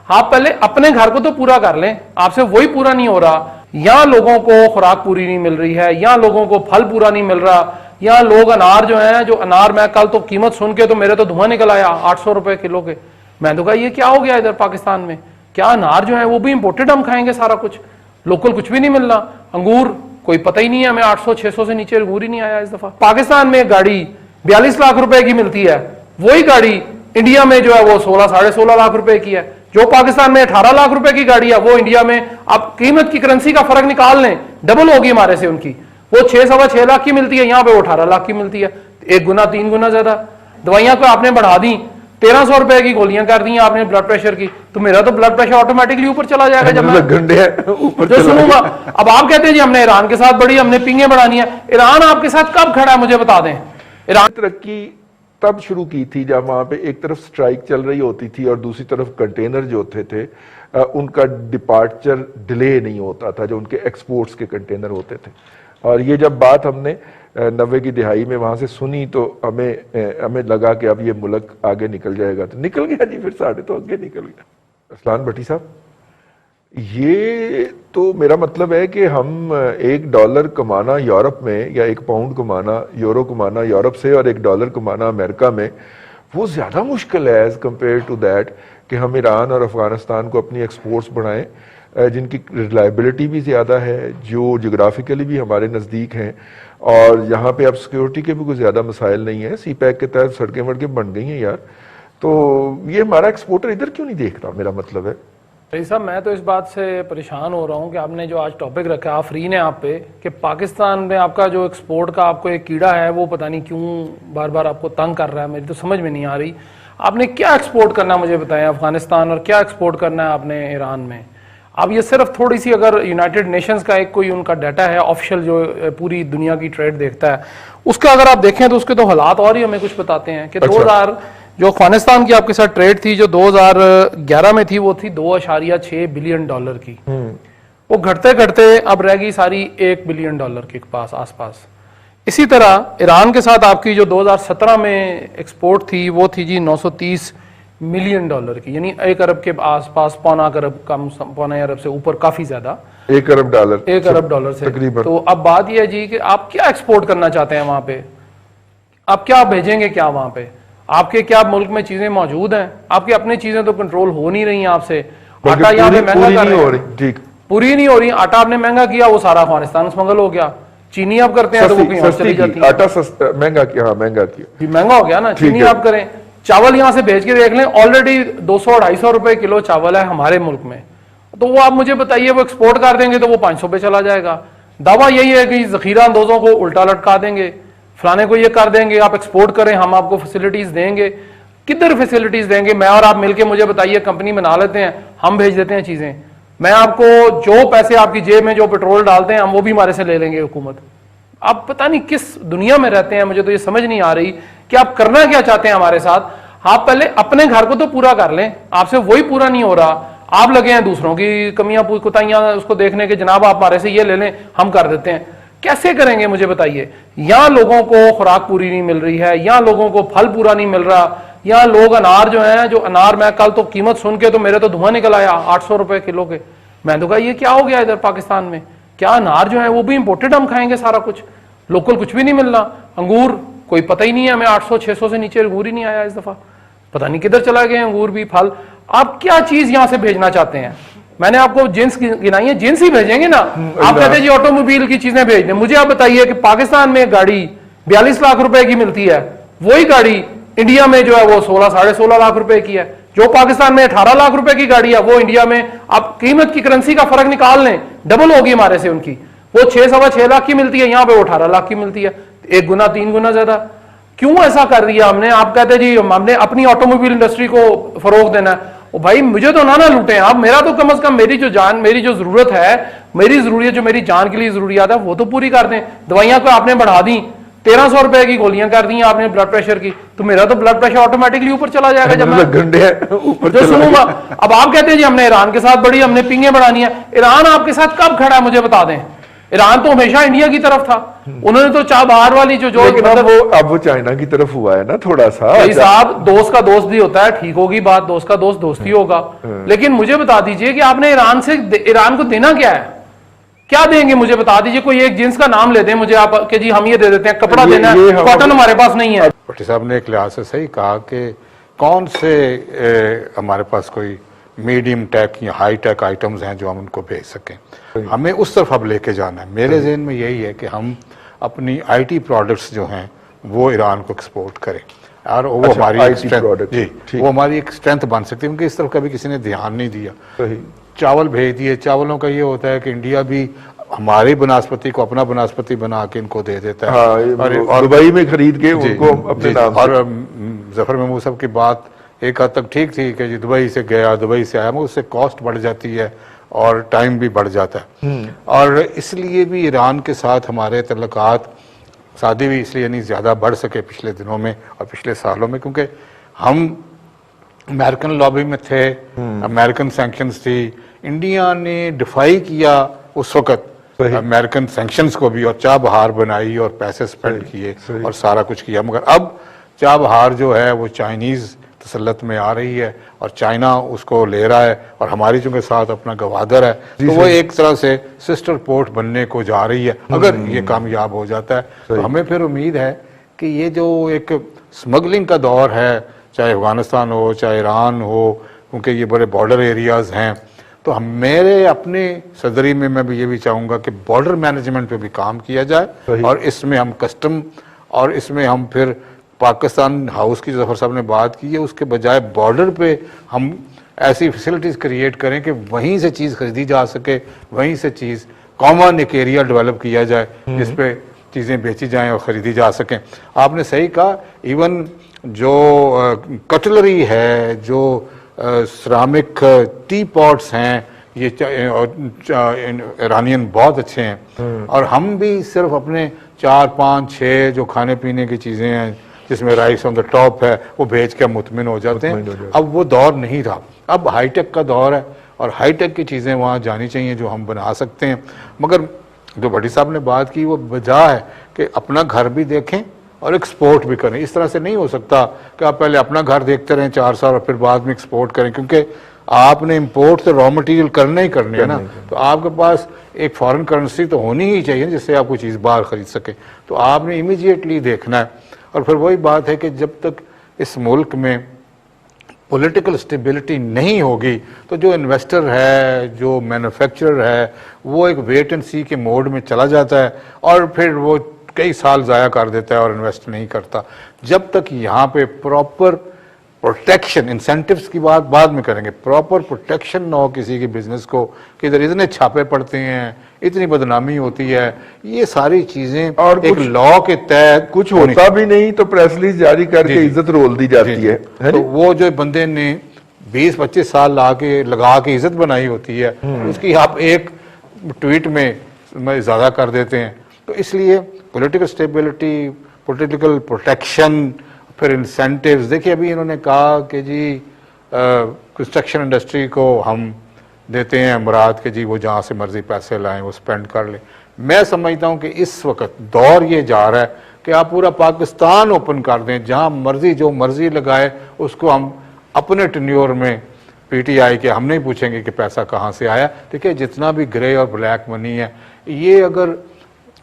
आप पहले अपने घर को तो पूरा कर लें, आपसे वही पूरा नहीं हो रहा। यहाँ लोगों को खुराक पूरी नहीं मिल रही है, यहाँ लोगों को फल पूरा नहीं मिल रहा, यहाँ लोग अनार जो है, जो अनार मैं कल तो कीमत सुन के तो मेरे तो धुआं निकल आया 800 रुपए किलो के। मैं तो कहा ये क्या हो गया इधर पाकिस्तान में, क्या अनार जो है वो भी इंपोर्टेड हम खाएंगे सारा कुछ, लोकल कुछ भी नहीं मिल रहा। अंगूर कोई पता ही नहीं है, हमें 800-600 से नीचे अंगूर ही नहीं आया इस दफा। पाकिस्तान में गाड़ी 42 लाख रुपए की मिलती है, वही गाड़ी इंडिया में जो है वो 16-16.5 लाख रुपए की है। जो पाकिस्तान में 18 लाख रुपए की गाड़ी है, वो इंडिया में आप कीमत की करेंसी का फर्क निकाल लें, डबल होगी हमारे से उनकी। वो 6-6.25 लाख की मिलती है, यहाँ पे वो 18 लाख की मिलती है, 1 गुना 3 गुना ज्यादा। दवाइयां को आपने बढ़ा दी, 1300 रुपए की गोलियां कर दी आपने ब्लड प्रेशर की, तो मेरा तो ब्लड प्रेशर ऑटोमेटिकली ऊपर चला जाएगा जब मैं ऊपर जो सुनूंगा। अब आप कहते हैं जी हमने ईरान के साथ बड़ी हमने पिंगे बढ़ानी है, ईरान आपके साथ कब खड़ा है मुझे बता दें। ईरान तरक्की तब शुरू की थी जब वहां पे एक तरफ स्ट्राइक चल रही होती थी और दूसरी तरफ कंटेनर जो होते थे उनका डिपार्चर डिले नहीं होता था, जो उनके एक्सपोर्ट्स के कंटेनर होते थे। और ये जब बात हमने 90 की दिहाई में वहां से सुनी तो हमें लगा कि अब ये मुल्क आगे निकल जाएगा, तो निकल गया जी, फिर साढ़े तो आगे निकल गया। असलान भट्टी साहब, ये तो मेरा मतलब है कि हम $1 कमाना यूरोप में या £1 कमाना यूरो कमाना यूरोप से और $1 कमाना अमेरिका में, वो ज्यादा मुश्किल है एज कंपेयर टू दैट कि हम ईरान और अफगानिस्तान को अपनी एक्सपोर्ट्स बढ़ाएं, जिनकी रिलायबिलिटी भी ज़्यादा है, जो जोग्राफिकली भी हमारे नज़दीक हैं, और यहाँ पे अब सिक्योरिटी के भी कोई ज़्यादा मसाइल नहीं है। CPEC के तहत सड़कें वड़कें बन गई हैं यार, तो ये हमारा एक्सपोर्टर इधर क्यों नहीं देख रहा, मेरा मतलब है। रईस साहब, मैं तो इस बात से परेशान हो रहा हूँ कि आपने जो आज टॉपिक रखा है, आफरीन है आप पे, कि पाकिस्तान में आपका जो एक्सपोर्ट का आपको एक कीड़ा है वो पता नहीं क्यों बार बार आपको तंग कर रहा है, मेरी तो समझ में नहीं आ रही। आपने क्या एक्सपोर्ट करना है मुझे बताएं अफगानिस्तान, और क्या एक्सपोर्ट करना है आपने ईरान में। अब ये सिर्फ थोड़ी सी अगर यूनाइटेड नेशंस का एक कोई उनका डाटा है ऑफिशियल जो पूरी दुनिया की ट्रेड देखता है, उसका अगर आप देखें तो उसके तो हालात और ही हमें कुछ बताते हैं कि 2000 जो अफगानिस्तान की आपके साथ ट्रेड थी जो 2011 में थी, वो थी $2.6 बिलियन की। वो घटते घटते अब रह गई सारी $1 बिलियन के पास आसपास। इसी तरह ईरान के साथ आपकी जो 2017 में एक्सपोर्ट थी वो थी जी $930 मिलियन की, यानी 1 अरब के आसपास, पौना अरब, कम पौना अरब से ऊपर, काफी ज्यादा, $1 अरब से तकरीबन। तो अब बात यह है जी कि आप क्या एक्सपोर्ट करना चाहते हैं वहां पे, आप क्या भेजेंगे, क्या वहां पे आपके क्या मुल्क में चीजें मौजूद हैं, आपकी अपनी चीजें तो कंट्रोल हो नहीं रही हैं आपसे। आटा यहाँ पे महंगा कर रहे हैं, ठीक पूरी नहीं हो रही, आटा आपने महंगा किया वो सारा अफगानिस्तान स्मगल हो गया। चीनी आप करते हैं तो वो कहीं और चली जाती है, आटा महंगा किया, महंगा किया, महंगा हो गया ना। चीनी आप करें, चावल यहां से भेज के देख लें, ऑलरेडी 200-250 रुपए किलो चावल है हमारे मुल्क में, तो वो आप मुझे बताइए वो एक्सपोर्ट कर देंगे तो वो 500 पे चला जाएगा। दावा यही है कि जखीरा अंदोजों को उल्टा लटका देंगे, फलाने को ये कर देंगे, आप एक्सपोर्ट करें, हम आपको फैसिलिटीज देंगे। किधर फैसिलिटीज देंगे, मैं और आप मिलके मुझे बताइए, कंपनी बना लेते हैं, हम भेज देते हैं चीजें, मैं आपको जो पैसे आपकी जेब में जो पेट्रोल डालते हैं हम वो भी हमारे से ले लेंगे हुकूमत। आप पता नहीं किस दुनिया में रहते हैं, मुझे तो ये समझ नहीं आ रही कि आप करना क्या चाहते हैं हमारे साथ। आप पहले अपने घर को तो पूरा कर लें, आपसे वही पूरा नहीं हो रहा, आप लगे हैं दूसरों की कमियां कुताइयां उसको देखने के, जनाब आप हमारे से ये ले लें हम कर देते हैं। कैसे करेंगे मुझे बताइए। यहाँ लोगों को खुराक पूरी नहीं मिल रही है, यहाँ लोगों को फल पूरा नहीं मिल रहा, यहाँ लोग अनार जो है, जो अनार मैं कल तो कीमत सुन के तो मेरे तो धुआं निकल आया 800 रुपए किलो के। मैं तो कहा ये क्या हो गया इधर पाकिस्तान में, क्या अनार जो है वो भी इंपोर्टेड हम खाएंगे सारा कुछ, लोकल कुछ भी नहीं मिल रहा। अंगूर कोई पता ही नहीं है, हमें 800-600 से नीचे अंगूर ही नहीं आया इस दफा, पता नहीं किधर चला गए अंगूर भी, फल। आप क्या चीज यहां से भेजना चाहते हैं। मैंने आपको जिन्स गिनाई है, जिन्स ही भेजेंगे ना। आप कहते हैं जी ऑटोमोबाइल की चीजें भेज दें, मुझे आप बताइए कि पाकिस्तान में गाड़ी 42 लाख रुपए की मिलती है, वही गाड़ी इंडिया में जो है वो 16-16.5 लाख रुपए की है। जो पाकिस्तान में 18 लाख रुपए की गाड़ी है वो इंडिया में आप कीमत की करेंसी का फर्क निकाल लें, डबल होगी हमारे से उनकी। वो 6-6.25 लाख की मिलती है, यहाँ पे वो 18 लाख की मिलती है, 1 गुना 3 गुना ज्यादा। क्यों ऐसा कर दिया हमने। आप कहते जी हमने अपनी ऑटोमोबाइल इंडस्ट्री को फरोग देना है। ओ भाई मुझे तो ना लूटें आप, मेरा तो कम से कम मेरी जो जान, मेरी जो जरूरत है, मेरी जरूरत जो मेरी जान के लिए जरूरियात है वो तो पूरी कर दें। दवाइयां को आपने बढ़ा दी, 1300 रुपए की गोलियां कर दी आपने ब्लड प्रेशर की, तो मेरा तो ब्लड प्रेशर ऑटोमेटिकली ऊपर चला जाएगा जब मैं ऊपर जो सुनूंगा। अब आप कहते हैं जी हमने ईरान के साथ बड़ी हमने पिंगे बढ़ानी है। ईरान आपके साथ कब खड़ा है मुझे बता दें। ईरान तो हमेशा इंडिया की तरफ था, उन्होंने तो चाबहार वाली जो लेकिन अब वो चाइना की तरफ हुआ है ना थोड़ा सा। भाई साहब, दोस्त का दोस्त भी होता है, ठीक होगी बात, दोस्त का दोस्त दोस्ती होगा। लेकिन मुझे बता दीजिए कि आपने ईरान को देना क्या है, क्या देंगे मुझे बता दीजिए। कोई एक जिन्स का नाम ले दें मुझे आप कि जी हम ये दे देते हैं, कपड़ा देना है, कॉटन हमारे पास नहीं है। भट्टी साहब ने एक लिहाज से सही कहा कि कौन से हमारे पास कोई मीडियम टेक या हाई टेक आइटम्स हैं जो हम उनको भेज सकें, हमें उस तरफ अब लेके जाना है। मेरे जहन में यही है कि हम अपनी आईटी प्रोडक्ट्स जो हैं वो ईरान को एक्सपोर्ट करें, और वो अच्छा, हमारी IT स्ट्रेंथ, product, जी ठीक। वो हमारी एक स्ट्रेंथ बन सकती है, क्योंकि इस तरफ कभी किसी ने ध्यान नहीं दिया। सही। चावल भेज दिए, चावलों का ये होता है कि इंडिया भी हमारी बनास्पति को अपना बनास्पति बना के इनको दे देता है। हाँ, और दुबई में खरीद के जी, उनको अपने जी, नाम से। और जफर महमूद साहब की बात एक हद तक ठीक थी कि जी दुबई से गया, दुबई से आया, मगर उससे कॉस्ट बढ़ जाती है और टाइम भी बढ़ जाता है। और इसलिए भी ईरान के साथ हमारे तल्लुकात शादी भी इसलिए नहीं ज़्यादा बढ़ सके पिछले दिनों में और पिछले सालों में, क्योंकि हम अमेरिकन लॉबी में थे, अमेरिकन सैंक्शंस थी, इंडिया ने डिफाई किया उस वक्त अमेरिकन सैंक्शंस को भी, और चाबहार बनाई और पैसे स्पेंड किए और सारा कुछ किया। मगर अब चाबहार जो है वो चाइनीज़ तसल्लत में आ रही है और चाइना उसको ले रहा है, और हमारी चूंकि साथ अपना गवादर है, तो वो एक तरह से सिस्टर पोर्ट बनने को जा रही है। अगर ये कामयाब हो जाता है तो हमें फिर उम्मीद है कि ये जो एक स्मगलिंग का दौर है, चाहे अफगानिस्तान हो चाहे ईरान हो, क्योंकि ये बड़े बॉर्डर एरियाज हैं, तो हम मेरे अपने सदरी में मैं भी ये भी चाहूँगा कि बॉर्डर मैनेजमेंट पे भी काम किया जाए, और इसमें हम कस्टम और इसमें हम फिर पाकिस्तान हाउस की जफर साहब ने बात की है, उसके बजाय बॉर्डर पे हम ऐसी फैसिलिटीज़ क्रिएट करें कि वहीं से चीज़ खरीदी जा सके, वहीं से चीज़ कॉमन एक एरिया डेवलप किया जाए जिस पे चीज़ें बेची जाएं और ख़रीदी जा सकें। आपने सही कहा, इवन जो कटलरी है, जो सिरामिक टी पॉट्स हैं, ये ईरानियन बहुत अच्छे हैं, और हम भी सिर्फ अपने 4, 5, 6 जो खाने पीने की चीज़ें हैं जिसमें राइस ऑन द टॉप है वो भेज के मुतमिन हो जाते हैं। अब वो दौर नहीं रहा, अब हाईटेक का दौर है, और हाईटेक की चीज़ें वहाँ जानी चाहिए जो हम बना सकते हैं। मगर जो भट्टी साहब ने बात की वो वजह है कि अपना घर भी देखें और एक्सपोर्ट भी करें। इस तरह से नहीं हो सकता कि आप पहले अपना घर देखते रहें 4 साल और फिर बाद में एक्सपोर्ट करें, क्योंकि आपने इंपोर्ट तो रॉ मटेरियल करने ही करने है ना, तो आपके पास एक फॉरेन करेंसी तो होनी ही चाहिए जिससे आप कोई चीज़ बाहर खरीद सके। तो आपने इमीडिएटली देखना है। और फिर वही बात है कि जब तक इस मुल्क में पॉलिटिकल स्टेबिलिटी नहीं होगी तो जो इन्वेस्टर है, जो मैन्युफैक्चरर है, वो एक वेट एंड सी के मोड में चला जाता है और फिर वो कई साल ज़ाया कर देता है और इन्वेस्ट नहीं करता। जब तक यहाँ पे प्रॉपर प्रोटेक्शन, इंसेंटिव्स की बात बाद में करेंगे, प्रॉपर प्रोटेक्शन ना हो किसी की बिजनेस को, कि इधर इतने छापे पड़ते हैं, इतनी बदनामी होती है, ये सारी चीजें और एक लॉ के तहत कुछ होता भी नहीं तो प्रेस रिलीज जारी करके इज्जत रोल दी जाती है। तो वो जो बंदे ने 20-25 साल लगा के इज्जत बनाई होती है, उसकी आप एक ट्वीट में ज्यादा कर देते हैं। तो इसलिए पॉलिटिकल स्टेबिलिटी, पॉलिटिकल प्रोटेक्शन, फिर इंसेंटिव्स। देखिए अभी इन्होंने कहा कि जी कंस्ट्रक्शन इंडस्ट्री को हम देते हैं मुराद के जी वो जहाँ से मर्जी पैसे लाएं वो स्पेंड कर लें। मैं समझता हूँ कि इस वक्त दौर ये जा रहा है कि आप पूरा पाकिस्तान ओपन कर दें, जहाँ मर्जी जो मर्जी लगाए उसको हम अपने टेन्योर में पीटीआई के हम नहीं पूछेंगे कि पैसा कहाँ से आया। देखिए जितना भी ग्रे और ब्लैक मनी है, ये अगर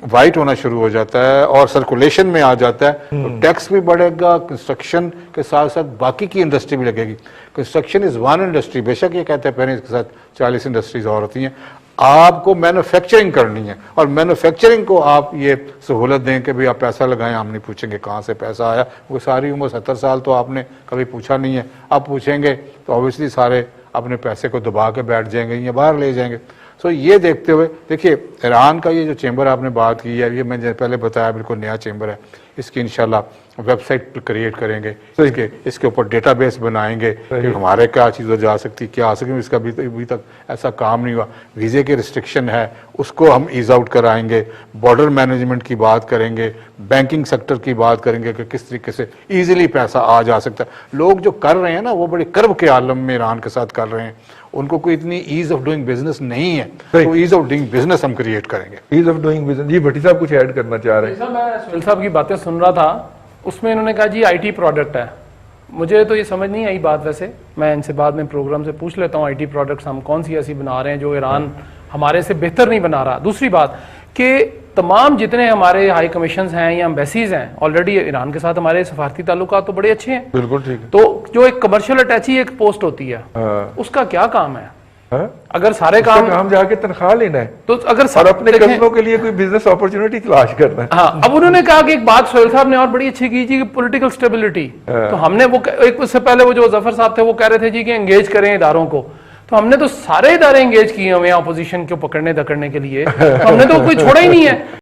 वाइट होना शुरू हो जाता है और सर्कुलेशन में आ जाता है तो टैक्स भी बढ़ेगा, कंस्ट्रक्शन के साथ साथ बाकी की इंडस्ट्री भी लगेगी। कंस्ट्रक्शन इज वन इंडस्ट्री, बेशक ये कहते हैं पहले इसके साथ 40 इंडस्ट्रीज और होती हैं। आपको मैन्युफैक्चरिंग करनी है और मैन्युफैक्चरिंग को आप ये सहूलत दें कि भाई आप पैसा लगाएं, हम नहीं पूछेंगे कहाँ से पैसा आया। वो सारी उम्र 70 साल तो आपने कभी पूछा नहीं है, आप पूछेंगे तो ऑब्वियसली सारे अपने पैसे को दबा के बैठ जाएंगे या बाहर ले जाएंगे। सो ये देखते हुए देखिए ईरान का ये जो चेंबर आपने बात की है, ये मैंने पहले बताया बिल्कुल नया चेंबर है, इसकी इंशाल्लाह वेबसाइट क्रिएट करेंगे, सही। इसके ऊपर डेटाबेस बनाएंगे कि हमारे क्या चीज़ जा सकती क्या आ सकती, इसका अभी तक ऐसा काम नहीं हुआ। वीज़े की रिस्ट्रिक्शन है, उसको हम ईज आउट कराएंगे, बॉर्डर मैनेजमेंट की बात करेंगे, बैंकिंग सेक्टर की बात करेंगे कि किस तरीके से ईजिली पैसा आ जा सकता है। लोग जो कर रहे हैं ना वो बड़े कर्ब के आलम में ईरान के साथ कर रहे हैं, उनको कोई इतनी ईज ऑफ डूइंग बिजनेस नहीं है, तो ईज ऑफ डूइंग बिजनेस हम क्रिएट करेंगे। Ease of doing business. जी भट्टी साहब कुछ ऐड करना चाह रहे हैं? जैसा मैं सुहेल साहब की बातें सुन रहा था, उसमें इन्होंने कहा जी आईटी प्रोडक्ट है। मुझे तो ये समझ नहीं आई बात, वैसे मैं इनसे बाद में प्रोग्राम से पूछ लेता हूँ आईटी प्रोडक्ट्स हम कौन सी ऐसी बना रहे हैं जो ईरान हमारे से बेहतर नहीं बना रहा। दूसरी बात कि तमाम जितने हमारे हाई कमीशन हैं या एम्बेसीज हैं, ऑलरेडी ईरान के साथ हमारे सफारती ताल्लुकात तो बड़े अच्छे हैं। बिल्कुल ठीक है। तो जो एक कमर्शियल अटैची एक पोस्ट होती है, उसका क्या काम है? हाँ? अगर सारे काम जाके तनख्वाह लेना है तो अगर और अपने देखें- कस्टमरों के लिए कोई बिजनेस अपॉर्चुनिटी तलाश करना है। हाँ, अब उन्होंने कहा कि एक बात सोहेल साहब ने और बड़ी अच्छी की जी कि पॉलिटिकल स्टेबिलिटी। तो हमने वो एक उससे पहले वो जो जफर साहब थे वो कह रहे थे जी कि एंगेज करें इदारों को, तो हमने तो सारे इदारे एंगेज किए हुए हैं अपोजिशन को पकड़ने दकड़ने के लिए, तो हमने तो कोई छोड़ा ही नहीं है।